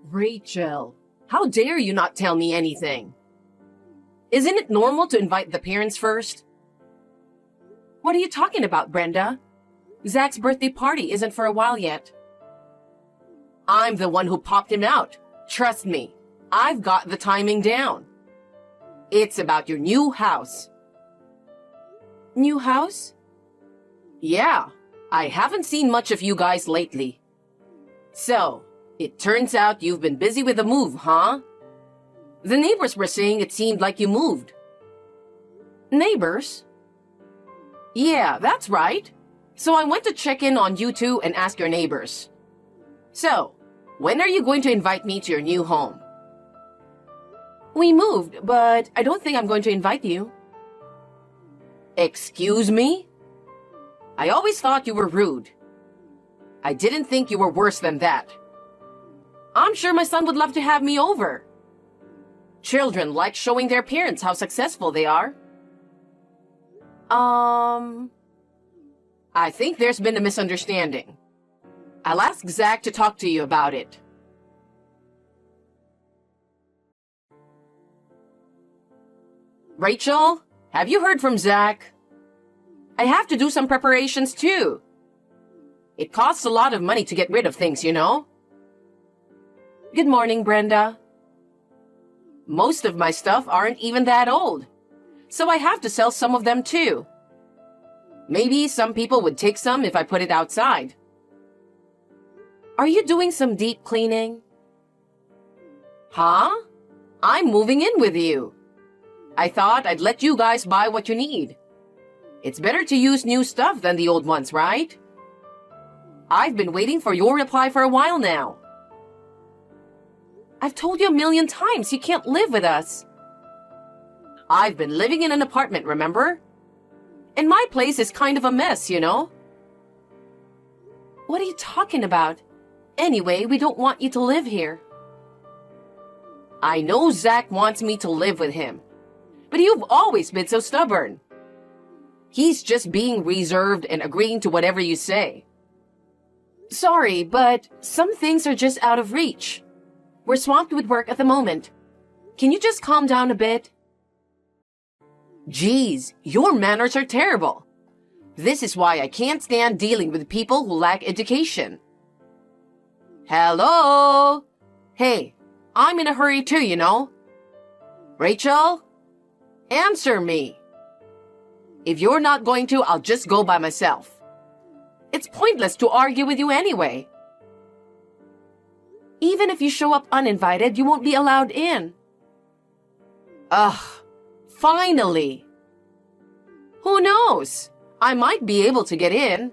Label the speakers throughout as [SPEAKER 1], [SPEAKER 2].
[SPEAKER 1] Rachel, how dare you not tell me anything? Isn't it normal to invite the parents first? What are you talking about, Brenda? Zach's birthday party isn't for a while yet. I'm the one who popped him out. Trust me, I've got the timing down. It's about your new house. New house? Yeah, I haven't seen much of you guys lately. So, it turns out you've been busy with the move, huh? The neighbors were saying it seemed like you moved. Neighbors? Yeah, that's right. So I went to check in on you two and ask your neighbors. So, when are you going to invite me to your new home? We moved, but I don't think I'm going to invite you. Excuse me? I always thought you were rude. I didn't think you were worse than that. I'm sure my son would love to have me over. Children like showing their parents how successful they are. I think there's been a misunderstanding. I'll ask Zach to talk to you about it. Rachel, have you heard from Zach? I have to do some preparations too. It costs a lot of money to get rid of things, you know? Good morning, Brenda. Most of my stuff aren't even that old, so I have to sell some of them too. Maybe some people would take some if I put it outside. Are you doing some deep cleaning? Huh? I'm moving in with you. I thought I'd let you guys buy what you need. It's better to use new stuff than the old ones, right? I've been waiting for your reply for a while now. I've told you a million times you can't live with us. I've been living in an apartment, remember? And my place is kind of a mess, you know? What are you talking about? Anyway, we don't want you to live here. I know Zach wants me to live with him, but you've always been so stubborn. He's just being reserved and agreeing to whatever you say. Sorry, but some things are just out of reach. We're swamped with work at the moment. Can you just calm down a bit? Geez, your manners are terrible. This is why I can't stand dealing with people who lack education. Hello? Hey, I'm in a hurry too, you know. Rachel? Answer me. If you're not going to, I'll just go by myself. It's pointless to argue with you anyway. Even if you show up uninvited, you won't be allowed in. Ugh, finally. Who knows? I might be able to get in.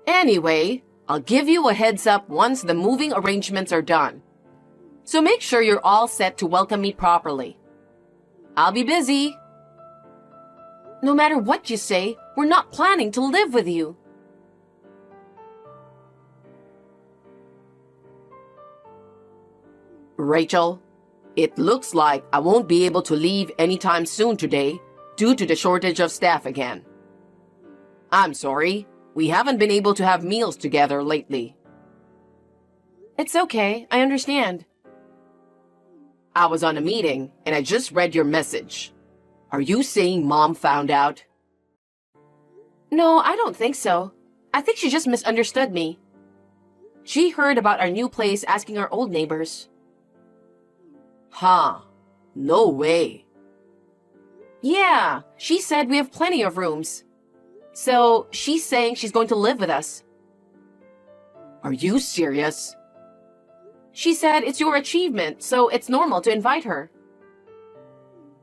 [SPEAKER 1] Anyway, I'll give you a heads up once the moving arrangements are done. So make sure you're all set to welcome me properly. I'll be busy. No matter what you say, we're not planning to live with you. Rachel, it looks like I won't be able to leave anytime soon today due to the shortage of staff again. I'm sorry, we haven't been able to have meals together lately. It's okay, I understand. I was on a meeting and I just read your message. Are you saying Mom found out? No, I don't think so. I think she just misunderstood me. She heard about our new place asking our old neighbors. Huh, no way. Yeah, she said we have plenty of rooms. So she's saying she's going to live with us. Are you serious? She said it's your achievement, so it's normal to invite her.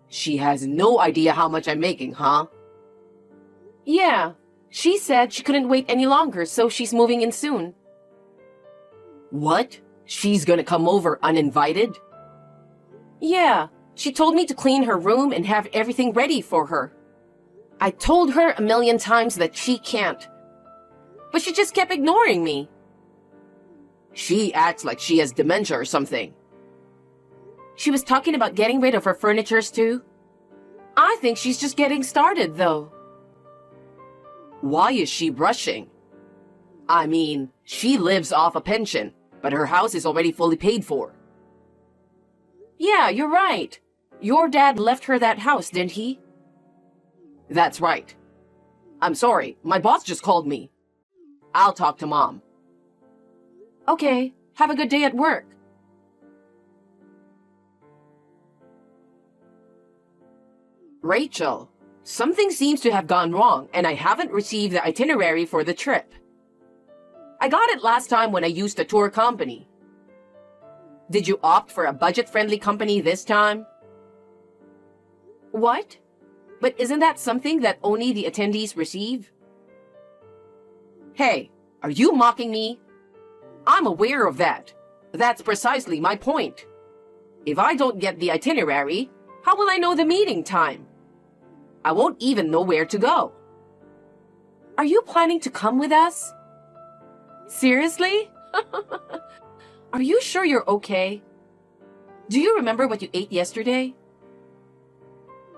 [SPEAKER 1] She has no idea how much I'm making, huh? Yeah, she said she couldn't wait any longer, so she's moving in soon. What? She's gonna come over uninvited? Yeah, she told me to clean her room and have everything ready for her. I told her a million times that she can't, but she just kept ignoring me. She acts like she has dementia or something. She was talking about getting rid of her furnitures too. I think she's just getting started though. Why is she rushing? I mean, she lives off a pension, but her house is already fully paid for. Yeah, you're right. Your dad left her that house, didn't he? That's right. I'm sorry, my boss just called me. I'll talk to Mom. Okay, have a good day at work. Rachel, something seems to have gone wrong and I haven't received the itinerary for the trip. I got it last time when I used a tour company. Did you opt for a budget-friendly company this time? What? But isn't that something that only the attendees receive? Hey, are you mocking me? I'm aware of that. That's precisely my point. If I don't get the itinerary, how will I know the meeting time? I won't even know where to go. Are you planning to come with us? Seriously? Are you sure you're okay? Do you remember what you ate yesterday?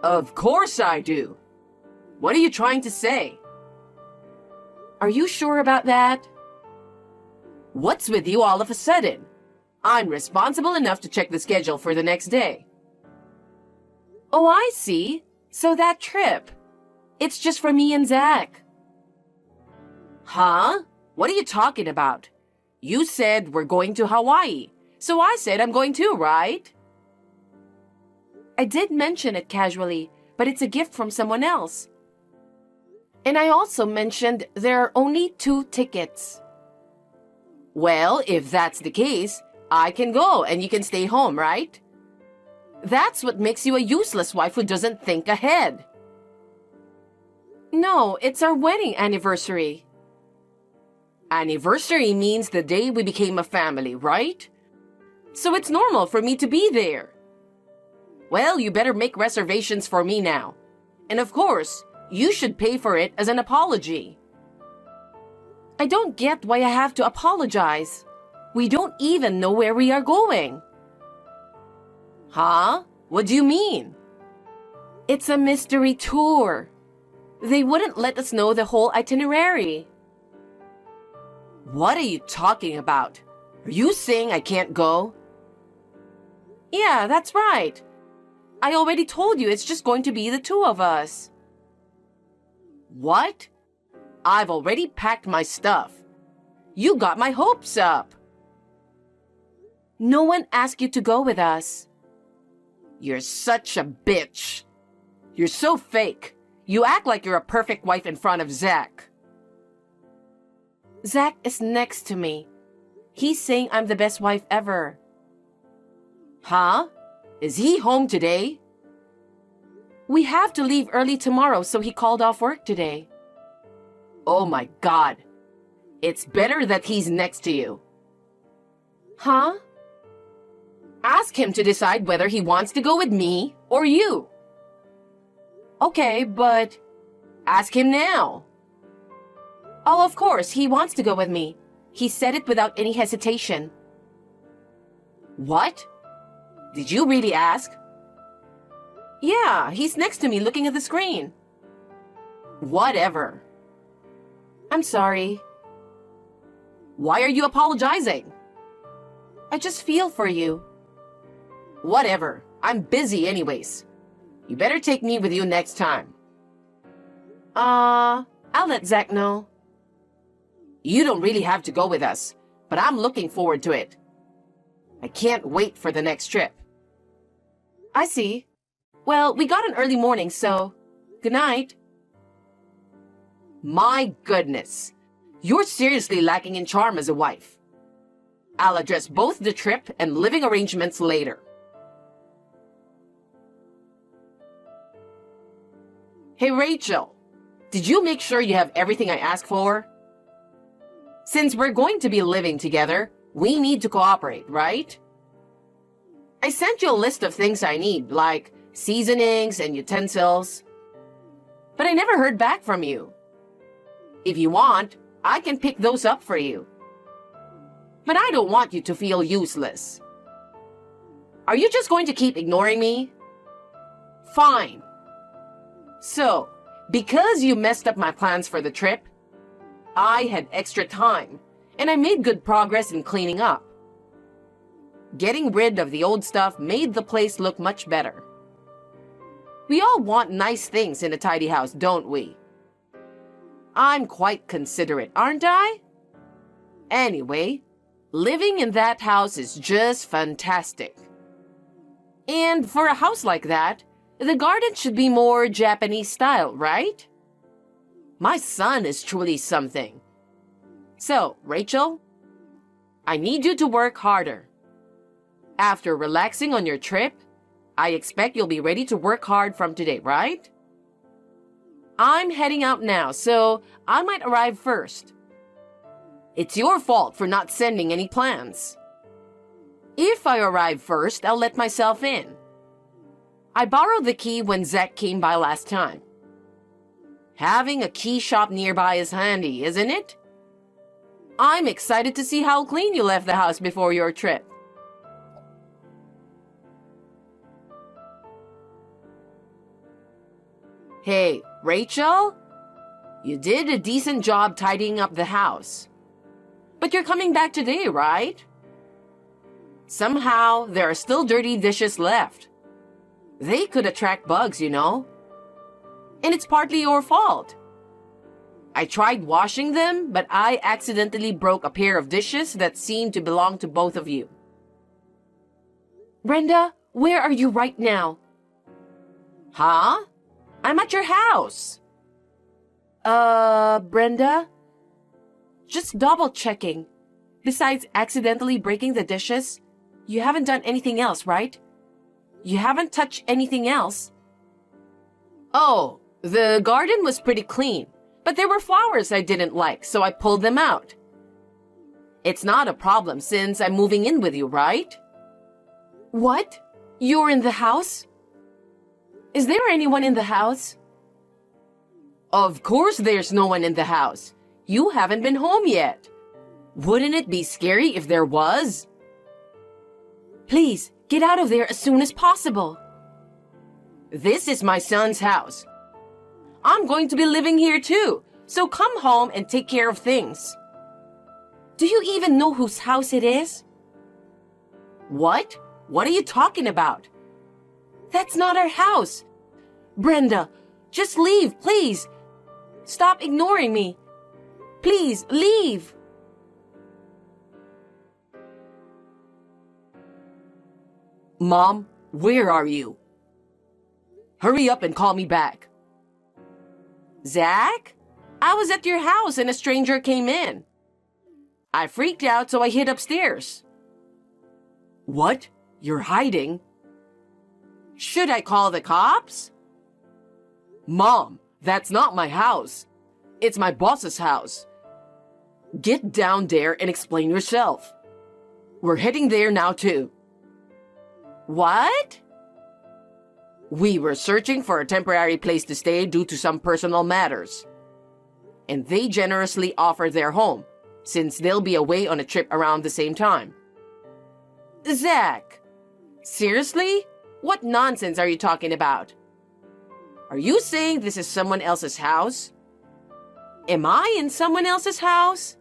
[SPEAKER 1] Of course I do. What are you trying to say? Are you sure about that? What's with you all of a sudden? I'm responsible enough to check the schedule for the next day. Oh, I see. So that trip. It's just for me and Zach. Huh? What are you talking about? You said we're going to Hawaii, so I said I'm going too, right? I did mention it casually, but it's a gift from someone else. And I also mentioned there are only 2 tickets. Well, if that's the case, I can go and you can stay home, right? That's what makes you a useless wife who doesn't think ahead. No, it's our wedding anniversary. Anniversary means the day we became a family, right? So it's normal for me to be there. Well, you better make reservations for me now. And of course, you should pay for it as an apology. I don't get why I have to apologize. We don't even know where we are going. Huh? What do you mean? It's a mystery tour. They wouldn't let us know the whole itinerary. What are you talking about? Are you saying I can't go? Yeah, that's right. I already told you it's just going to be the 2 of us. What? I've already packed my stuff. You got my hopes up. No one asked you to go with us. You're such a bitch. You're so fake. You act like you're a perfect wife in front of Zach. Zach is next to me. He's saying I'm the best wife ever. Huh? Is he home today? We have to leave early tomorrow, so he called off work today. Oh my God. It's better that he's next to you. Huh? Ask him to decide whether he wants to go with me or you. Okay, but ask him now. Oh, of course, he wants to go with me. He said it without any hesitation. What? Did you really ask? Yeah, he's next to me looking at the screen. Whatever. I'm sorry. Why are you apologizing? I just feel for you. Whatever. I'm busy anyways. You better take me with you next time. I'll let Zach know. You don't really have to go with us, but I'm looking forward to it. I can't wait for the next trip. I see. Well, we got an early morning, so good night. My goodness. You're seriously lacking in charm as a wife. I'll address both the trip and living arrangements later. Hey, Rachel. Did you make sure you have everything I asked for? Since we're going to be living together, we need to cooperate, right? I sent you a list of things I need, like seasonings and utensils. But I never heard back from you. If you want, I can pick those up for you. But I don't want you to feel useless. Are you just going to keep ignoring me? Fine. So, because you messed up my plans for the trip, I had extra time, and I made good progress in cleaning up. Getting rid of the old stuff made the place look much better. We all want nice things in a tidy house, don't we? I'm quite considerate, aren't I? Anyway, living in that house is just fantastic. And for a house like that, the garden should be more Japanese style, right? My son is truly something. So, Rachel, I need you to work harder. After relaxing on your trip, I expect you'll be ready to work hard from today, right? I'm heading out now, so I might arrive first. It's your fault for not sending any plans. If I arrive first, I'll let myself in. I borrowed the key when Zach came by last time. Having a key shop nearby is handy, isn't it? I'm excited to see how clean you left the house before your trip. Hey, Rachel? You did a decent job tidying up the house. But you're coming back today, right? Somehow, there are still dirty dishes left. They could attract bugs, you know. And it's partly your fault. I tried washing them, but I accidentally broke a pair of dishes that seemed to belong to both of you. Brenda, where are you right now? Huh? I'm at your house. Brenda? Just double checking. Besides accidentally breaking the dishes, you haven't done anything else, right? You haven't touched anything else? Oh, the garden was pretty clean, but there were flowers I didn't like, so I pulled them out. It's not a problem since I'm moving in with you, right? What? You're in the house? Is there anyone in the house? Of course there's no one in the house. You haven't been home yet. Wouldn't it be scary if there was? Please, get out of there as soon as possible. This is my son's house. I'm going to be living here too, so come home and take care of things. Do you even know whose house it is? What? What are you talking about? That's not our house. Brenda, just leave, please. Stop ignoring me. Please, leave. Mom, where are you? Hurry up and call me back. Zach? I was at your house and a stranger came in. I freaked out, so I hid upstairs. What? You're hiding? Should I call the cops? Mom, that's not my house. It's my boss's house. Get down there and explain yourself. We're heading there now too. What? We were searching for a temporary place to stay due to some personal matters. And they generously offered their home, since they'll be away on a trip around the same time. Zach, seriously? What nonsense are you talking about? Are you saying this is someone else's house? Am I in someone else's house?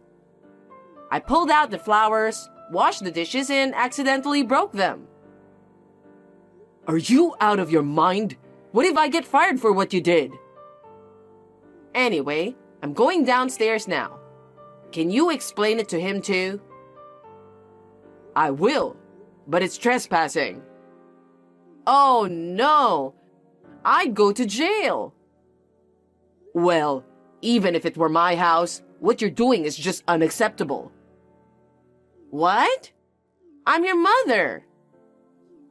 [SPEAKER 1] I pulled out the flowers, washed the dishes, and accidentally broke them. Are you out of your mind? What if I get fired for what you did? Anyway, I'm going downstairs now. Can you explain it to him too? I will, but it's trespassing. Oh no! I'd go to jail. Well, even if it were my house, what you're doing is just unacceptable. What? I'm your mother.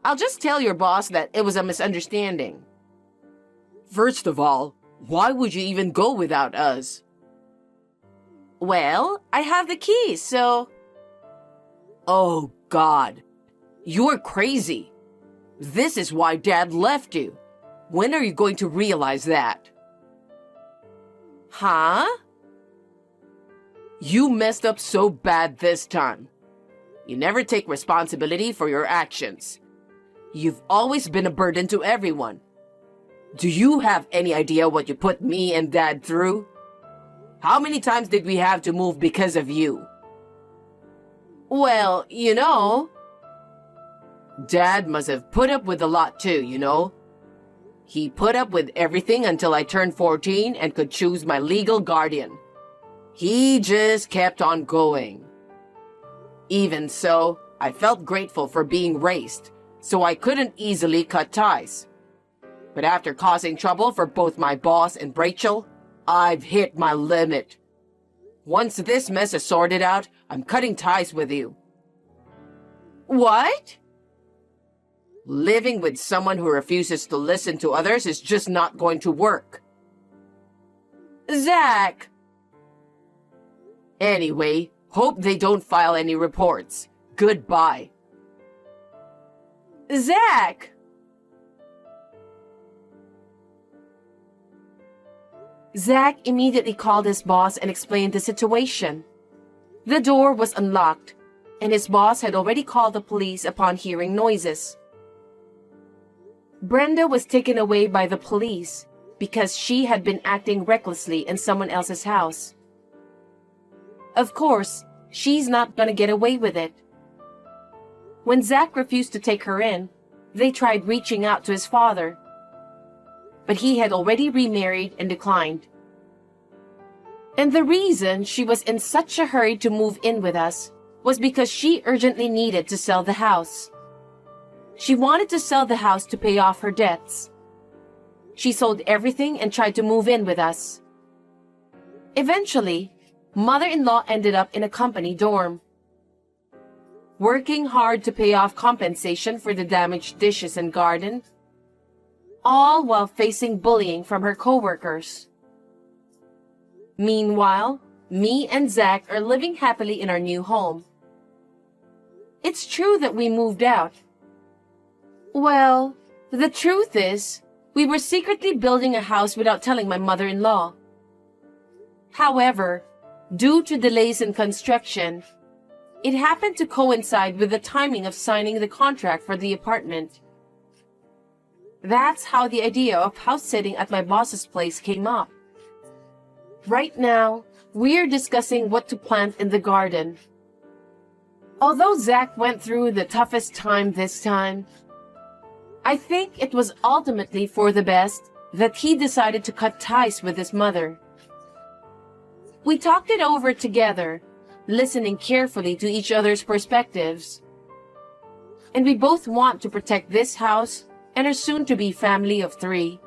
[SPEAKER 1] I'll just tell your boss that it was a misunderstanding. First of all, why would you even go without us? Well, I have the keys, so... Oh, God. You're crazy. This is why Dad left you. When are you going to realize that? Huh? You messed up so bad this time. You never take responsibility for your actions. You've always been a burden to everyone. Do you have any idea what you put me and Dad through? How many times did we have to move because of you? Well, you know... Dad must have put up with a lot too, you know? He put up with everything until I turned 14 and could choose my legal guardian. He just kept on going. Even so, I felt grateful for being raised, so I couldn't easily cut ties. But after causing trouble for both my boss and Rachel, I've hit my limit. Once this mess is sorted out, I'm cutting ties with you. What? Living with someone who refuses to listen to others is just not going to work. Zach! Anyway, hope they don't file any reports. Goodbye. Zach! Zach immediately called his boss and explained the situation. The door was unlocked, and his boss had already called the police upon hearing noises. Brenda was taken away by the police because she had been acting recklessly in someone else's house. Of course, she's not gonna get away with it. When Zach refused to take her in, they tried reaching out to his father, but he had already remarried and declined. And the reason she was in such a hurry to move in with us was because she urgently needed to sell the house. She wanted to sell the house to pay off her debts. She sold everything and tried to move in with us. Eventually, mother-in-law ended up in a company dorm, working hard to pay off compensation for the damaged dishes and garden, all while facing bullying from her coworkers. Meanwhile, me and Zach are living happily in our new home. It's true that we moved out. Well, the truth is, we were secretly building a house without telling my mother-in-law. However, due to delays in construction, it happened to coincide with the timing of signing the contract for the apartment. That's how the idea of house sitting at my boss's place came up. Right now, we're discussing what to plant in the garden. Although Zach went through the toughest time this time, I think it was ultimately for the best that he decided to cut ties with his mother. We talked it over together, listening carefully to each other's perspectives. And we both want to protect this house and our soon-to-be family of 3.